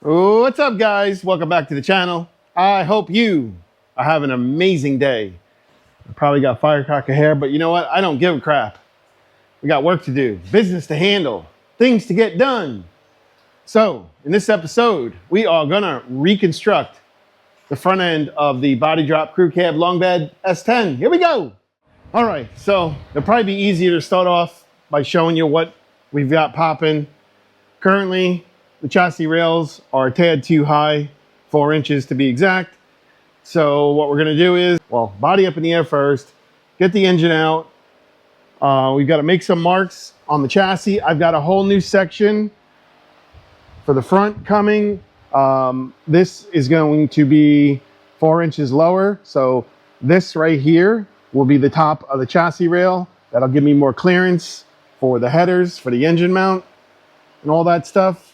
What's up, guys? Welcome back to the channel. I hope you are having an amazing day. I probably got firecracker hair, but you know what? I don't give a crap. We got work to do, business to handle, things to get done. So in this episode, we are gonna reconstruct the front end of the body drop crew cab long bed S10. Here we go. All right, so it'll probably be easier to start off by showing you what we've got popping. Currently, the chassis rails are a tad too high, 4 inches to be exact. So what we're gonna do is, well, body up in the air first, get the engine out. We've got to make some marks on the chassis. I've got a whole new section for the front coming. This is going to be 4 inches lower. So this right here will be the top of the chassis rail. That'll give me more clearance for the headers, for the engine mount and all that stuff.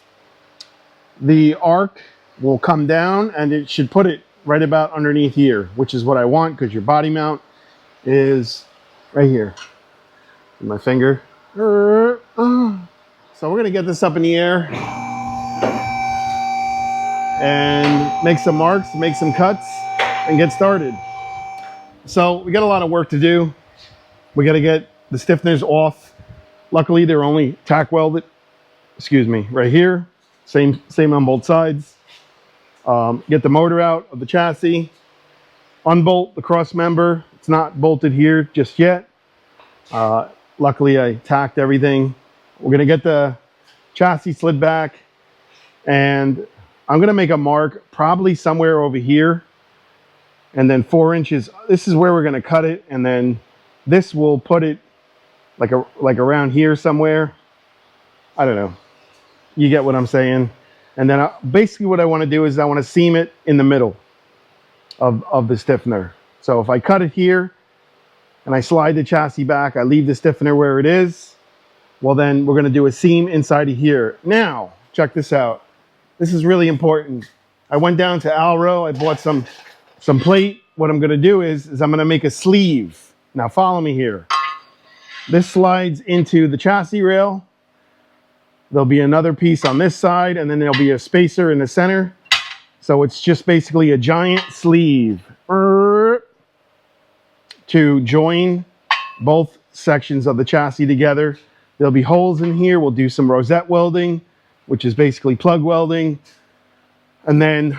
The arc will come down and it should put it right about underneath here, which is what I want because your body mount is right here. My finger. So we're gonna get this up in the air and make some marks, make some cuts, and get started. So we got a lot of work to do. We got to get the stiffeners off. Luckily, they're only tack welded. Excuse me, right here. Same on both sides. Get the motor out of the chassis. Unbolt the cross member. It's not bolted here just yet. Luckily, I tacked everything. We're gonna get the chassis slid back, and I'm gonna make a mark probably somewhere over here, and then 4 inches. This is where we're gonna cut it, and then this will put it like around here somewhere. I don't know. You get what I'm saying. And then basically what I want to do is I want to seam it in the middle of the stiffener. So if I cut it here and I slide the chassis back, I leave the stiffener where it is, well then we're going to do a seam inside of here. Now, check this out. This is really important. I went down to Alro, I bought some plate. What I'm going to do is I'm going to make a sleeve. Now follow me here. This slides into the chassis rail. There'll be another piece on this side, and then there'll be a spacer in the center. So it's just basically a giant sleeve to join both sections of the chassis together. There'll be holes in here. We'll do some rosette welding, which is basically plug welding, and then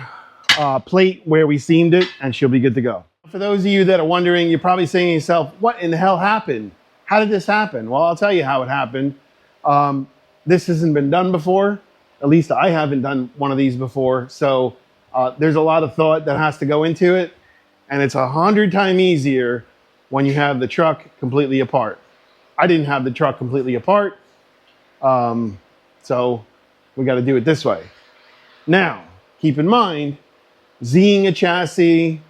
plate where we seamed it, and she'll be good to go. For those of you that are wondering, you're probably saying to yourself, what in the hell happened? How did this happen? Well, I'll tell you how it happened. This hasn't been done before. At least I haven't done one of these before. So there's a lot of thought that has to go into it. And it's 100 times easier when you have the truck completely apart. I didn't have the truck completely apart. So we got to do it this way. Now, keep in mind, Zing a chassis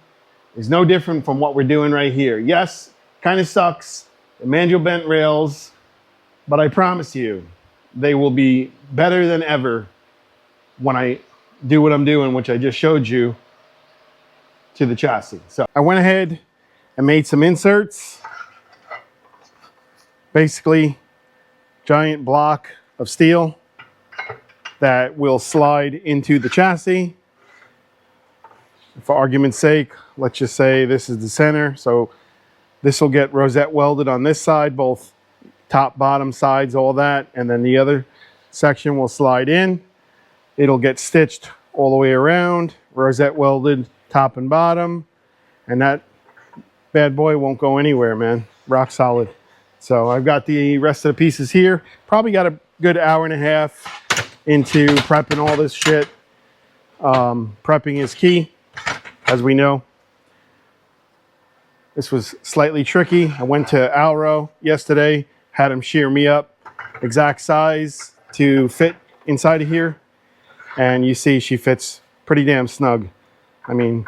is no different from what we're doing right here. Yes, kind of sucks. The manual bent rails, but I promise you, they will be better than ever when I do what I'm doing, which I just showed you, to the chassis. So I went ahead and made some inserts. Basically, giant block of steel that will slide into the chassis. For argument's sake, let's just say this is the center. So this will get rosette welded on this side, both top, bottom, sides, all that, and then the other section will slide in. It'll get stitched all the way around, rosette welded top and bottom, and that bad boy won't go anywhere, man. Rock solid. So I've got the rest of the pieces here. Probably got a good hour and a half into prepping all this shit. Prepping is key, as we know. This was slightly tricky. I went to Alro yesterday, had him shear me up exact size to fit inside of here, and you see she fits pretty damn snug. I mean,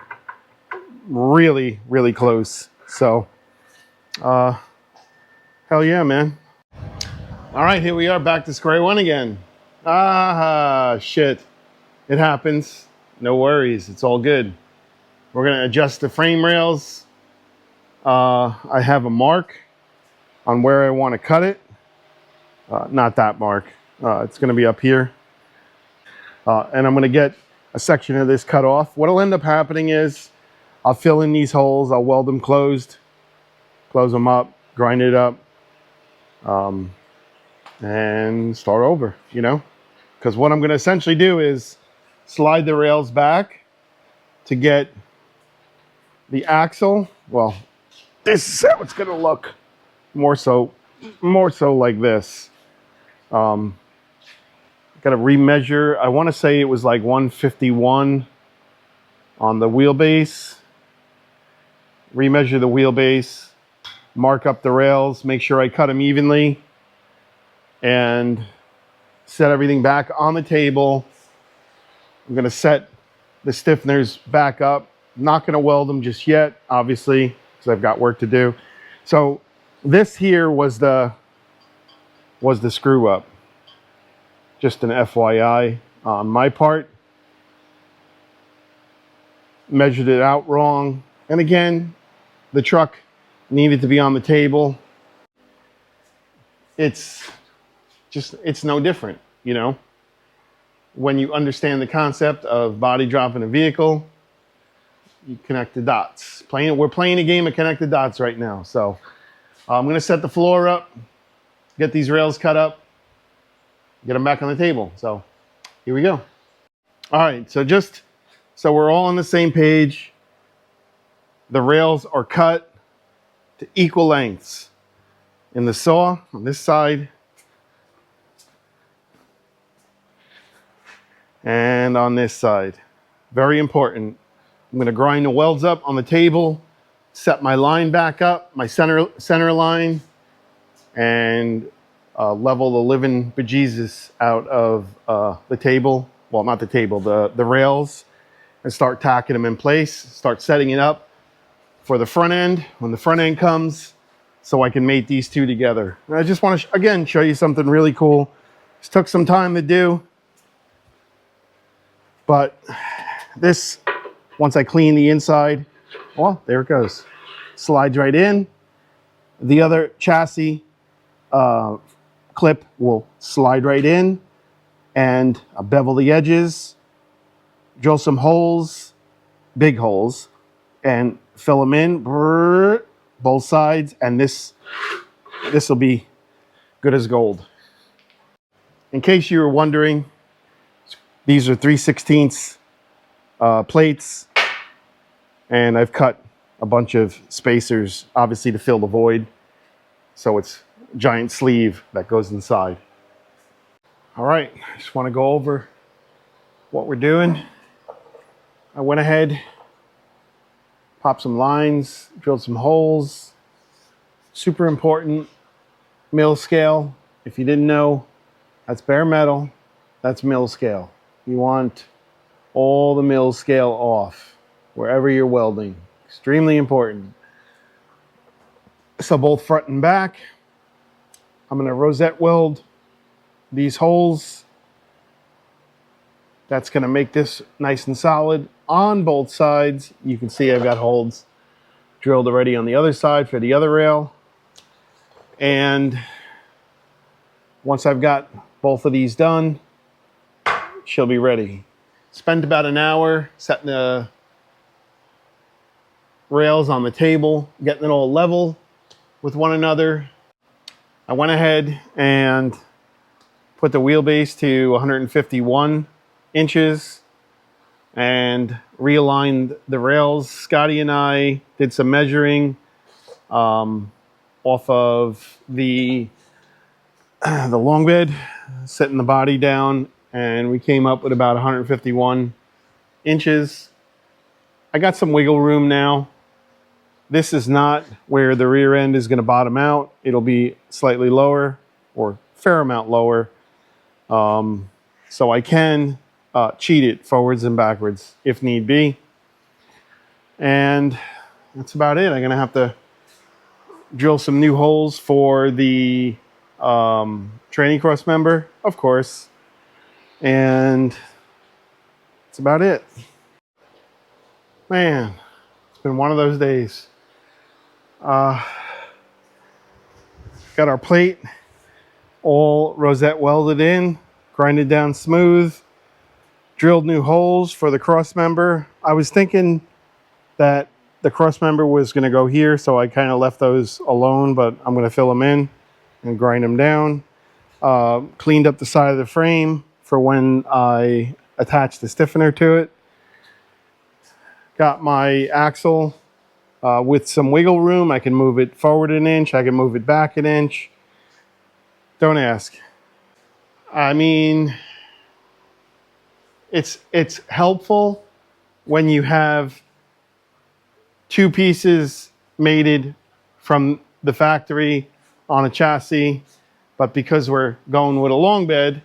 really close. So hell yeah, man. All right, here we are, back to square one again. Shit, it happens. No worries, it's all good. We're gonna adjust the frame rails. I have a mark on where I want to cut it. Not that mark. It's going to be up here. And I'm going to get a section of this cut off. What'll end up happening is I'll fill in these holes, I'll weld them closed, close them up, grind it up, and start over, you know? Because what I'm going to essentially do is slide the rails back to get the axle. Well, this is how it's going to look. More so like this. Got to remeasure. I want to say it was like 151 on the wheelbase. Remeasure the wheelbase, mark up the rails, make sure I cut them evenly, and set everything back on the table. I'm going to set the stiffeners back up. I'm not going to weld them just yet, obviously, because I've got work to do. So this here was the screw up. Just an FYI on my part. Measured it out wrong. And again, the truck needed to be on the table. It's no different, you know? When you understand the concept of body drop in a vehicle, you connect the dots. We're playing a game of connect the dots right now. So I'm going to set the floor up, get these rails cut up, get them back on the table. So here we go. All right, so just so we're all on the same page, the rails are cut to equal lengths. In the saw on this side and on this side. Very important. I'm going to grind the welds up on the table, set my line back up, my center line, and level the living bejesus out of the table. Well, not the table, the rails, and start tacking them in place. Start setting it up for the front end when the front end comes, so I can mate these two together. And I just want to again show you something really cool. This took some time to do, but this, once I clean the inside, well, there it goes. Slides right in. The other chassis clip will slide right in, and I'll bevel the edges, drill some holes, big holes, and fill them in, both sides, and this will be good as gold. In case you were wondering, these are 3/16 plates, and I've cut a bunch of spacers, obviously to fill the void, so it's a giant sleeve that goes inside. All right, I just want to go over what we're doing. I went ahead, popped some lines, drilled some holes. Super important, mill scale. If you didn't know, that's bare metal, that's mill scale. You want all the mill scale off wherever you're welding. Extremely important. So both front and back, I'm going to rosette weld these holes. That's going to make this nice and solid on both sides. You can see I've got holes drilled already on the other side for the other rail. And once I've got both of these done, she'll be ready. Spent about an hour setting the rails on the table, getting it all level with one another. I went ahead and put the wheelbase to 151 inches and realigned the rails. Scotty and I did some measuring off of the long bed, setting the body down, and we came up with about 151 inches. I got some wiggle room now. This is not where the rear end is going to bottom out. It'll be slightly lower, or a fair amount lower. So I can cheat it forwards and backwards if need be. And that's about it. I'm going to have to drill some new holes for the training cross member, of course. And that's about it. Man, it's been one of those days. Got our plate all rosette welded in, grinded down smooth. drilled new holes for the cross member. I was thinking that the cross member was going to go here, so I kind of left those alone, but I'm going to fill them in and grind them down. Cleaned up the side of the frame for when I attach the stiffener to it. Got my axle with some wiggle room. I can move it forward an inch. I can move it back an inch. Don't ask. I mean, it's helpful when you have two pieces mated from the factory on a chassis, but because we're going with a long bed,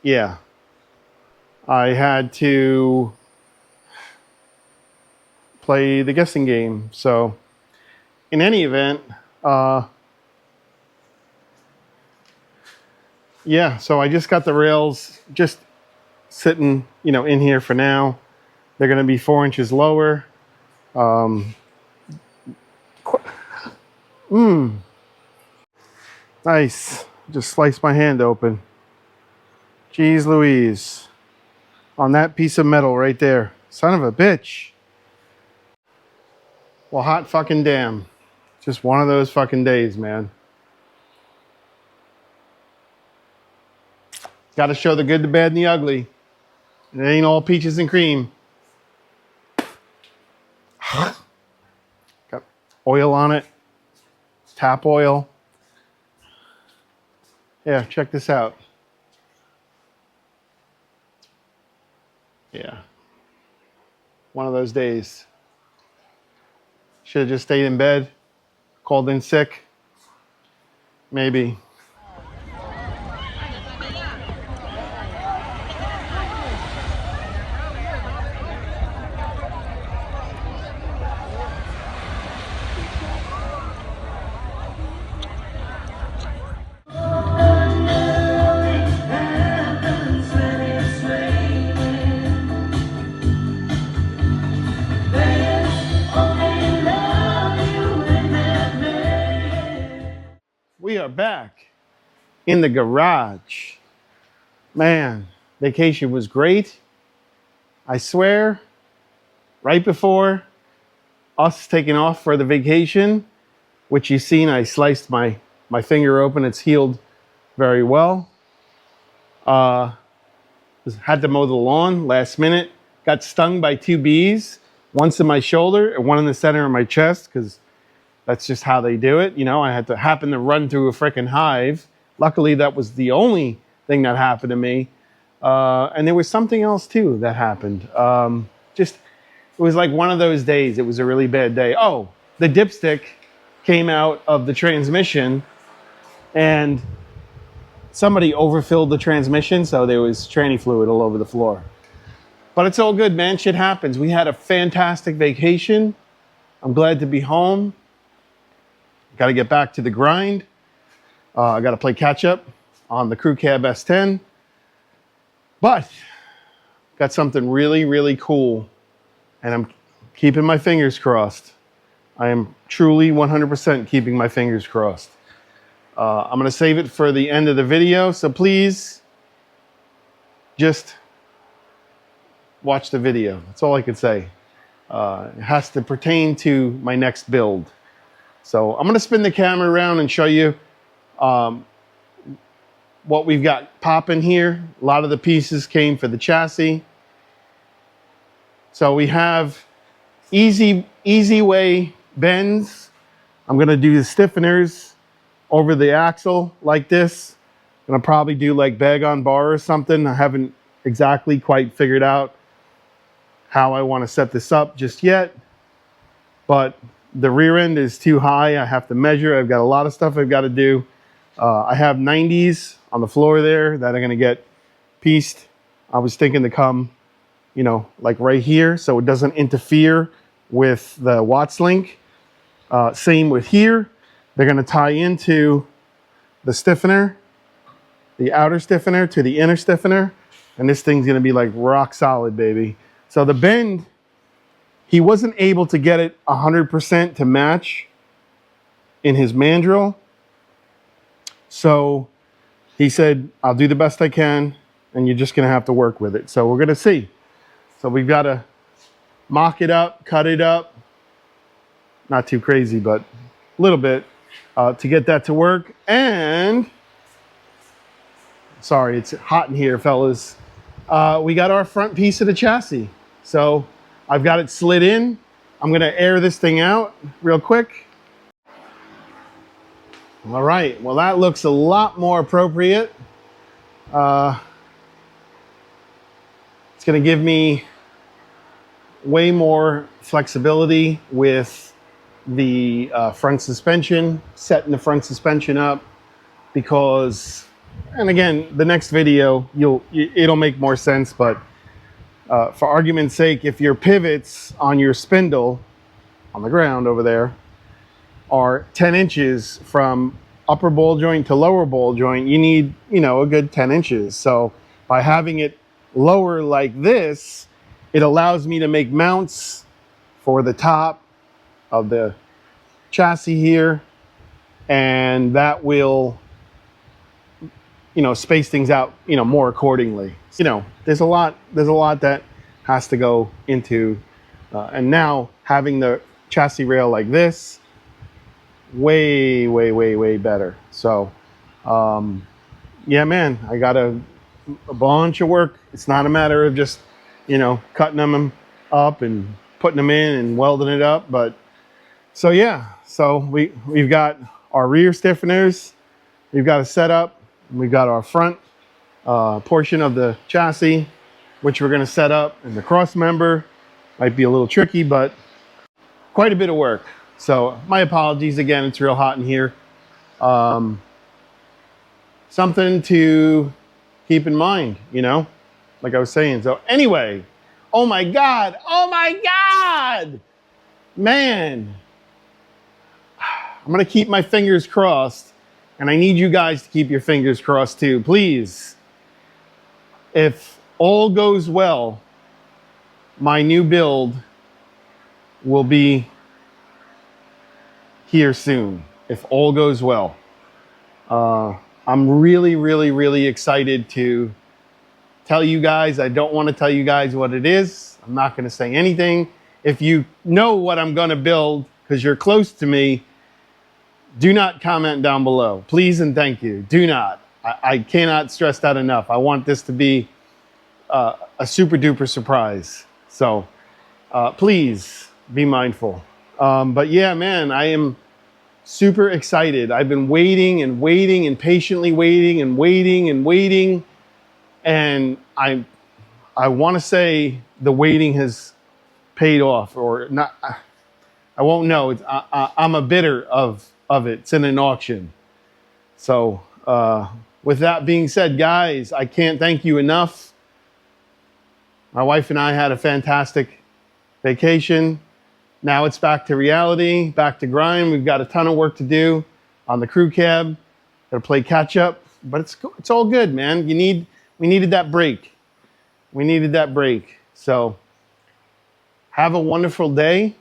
yeah, I had to play the guessing game. So in any event, yeah, so I just got the rails just sitting, you know, in here for now. They're going to be 4 inches lower. Nice. Just sliced my hand open. Jeez Louise. On that piece of metal right there. Son of a bitch. Well, hot fucking damn. Just one of those fucking days, man. Got to show the good, the bad, and the ugly. It ain't all peaches and cream. Got oil on it. Tap oil. Yeah, check this out. Yeah. One of those days. Should have just stayed in bed. Called in sick. Maybe. We are back in the garage. Man, vacation was great. I swear, right before us taking off for the vacation, which you've seen, I sliced my finger open. It's healed very well. Had to mow the lawn last minute. Got stung by 2 bees, once in my shoulder and one in the center of my chest, because that's just how they do it. You know, I had to happen to run through a freaking hive. Luckily, that was the only thing that happened to me. And there was something else too that happened. It was like one of those days. It was a really bad day. Oh, the dipstick came out of the transmission and somebody overfilled the transmission, so there was tranny fluid all over the floor. But it's all good, man. Shit happens. We had a fantastic vacation. I'm glad to be home. Got to get back to the grind. I got to play catch up on the Crew Cab S10. But got something really, really cool. And I'm keeping my fingers crossed. I am truly 100% keeping my fingers crossed. I'm going to save it for the end of the video. So please just watch the video. That's all I could say. It has to pertain to my next build. So I'm going to spin the camera around and show you what we've got popping here. A lot of the pieces came for the chassis. So we have easy way bends. I'm going to do the stiffeners over the axle like this. I'm going to probably do like bag on bar or something. I haven't exactly quite figured out how I want to set this up just yet. But the rear end is too high. I have to measure. I've got a lot of stuff I've got to do. I have 90s on the floor there that are going to get pieced. I was thinking to come, you know, like right here, so it doesn't interfere with the Watts link. Same with here. They're going to tie into the stiffener, the outer stiffener to the inner stiffener, and this thing's going to be like rock solid, baby. So the bend, he wasn't able to get it 100% to match in his mandrel. So he said, I'll do the best I can. and you're just going to have to work with it. So we're going to see. So we've got to mock it up, cut it up. Not too crazy, but a little bit to get that to work. And sorry, it's hot in here, fellas. We got our front piece of the chassis. So I've got it slid in. I'm going to air this thing out real quick. All right, well, that looks a lot more appropriate. It's going to give me way more flexibility with the front suspension, setting the front suspension up, because, and again, the next video, it'll make more sense, but for argument's sake, if your pivots on your spindle on the ground over there are 10 inches from upper ball joint to lower ball joint, you need, a good 10 inches. So by having it lower like this, it allows me to make mounts for the top of the chassis here, and that will, space things out, more accordingly. There's a lot that has to go into, and now having the chassis rail like this, way better. So, yeah, man, I got a bunch of work. It's not a matter of just, cutting them up and putting them in and welding it up. But so, yeah, so we've got our rear stiffeners. We've got a setup. We've got our front portion of the chassis, which we're going to set up, and the cross member might be a little tricky, but quite a bit of work. So my apologies again, it's real hot in here. Something to keep in mind, like I was saying. So anyway, oh my God, man, I'm going to keep my fingers crossed, and I need you guys to keep your fingers crossed too, please. If all goes well, my new build will be here soon, if all goes well. I'm really excited to tell you guys. I don't want to tell you guys what it is. I'm not going to say anything. If you know what I'm going to build, because you're close to me, do not comment down below. Please and thank you. Do not. I cannot stress that enough. I want this to be a super duper surprise. So please be mindful. But yeah, man, I am super excited. I've been waiting and patiently waiting. And I want to say the waiting has paid off, or not. I won't know. I'm a bidder of it. It's in an auction. So with that being said, guys, I can't thank you enough. My wife and I had a fantastic vacation. Now it's back to reality, back to grind. We've got a ton of work to do on the crew cab. Got to play catch up, but it's all good, man. We needed that break. We needed that break. So have a wonderful day.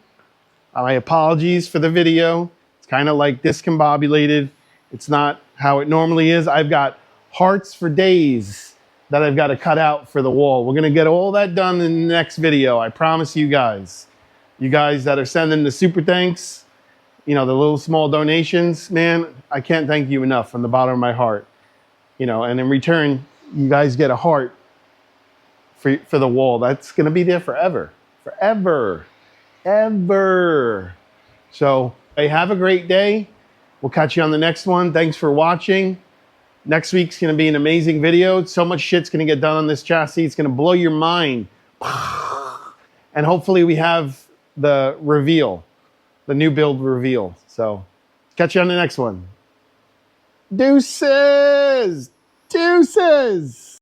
My apologies for the video. It's kind of like discombobulated. It's not how it normally is. I've got hearts for days that I've got to cut out for the wall. We're going to get all that done in the next video. I promise you guys. You guys that are sending the super thanks, the little small donations, man, I can't thank you enough from the bottom of my heart. And in return, you guys get a heart for the wall. That's going to be there forever. Ever. So, hey, have a great day. We'll catch you on the next one. Thanks for watching. Next week's going to be an amazing video. So much shit's going to get done on this chassis. It's going to blow your mind. And hopefully we have the reveal, the new build reveal. So catch you on the next one. Deuces.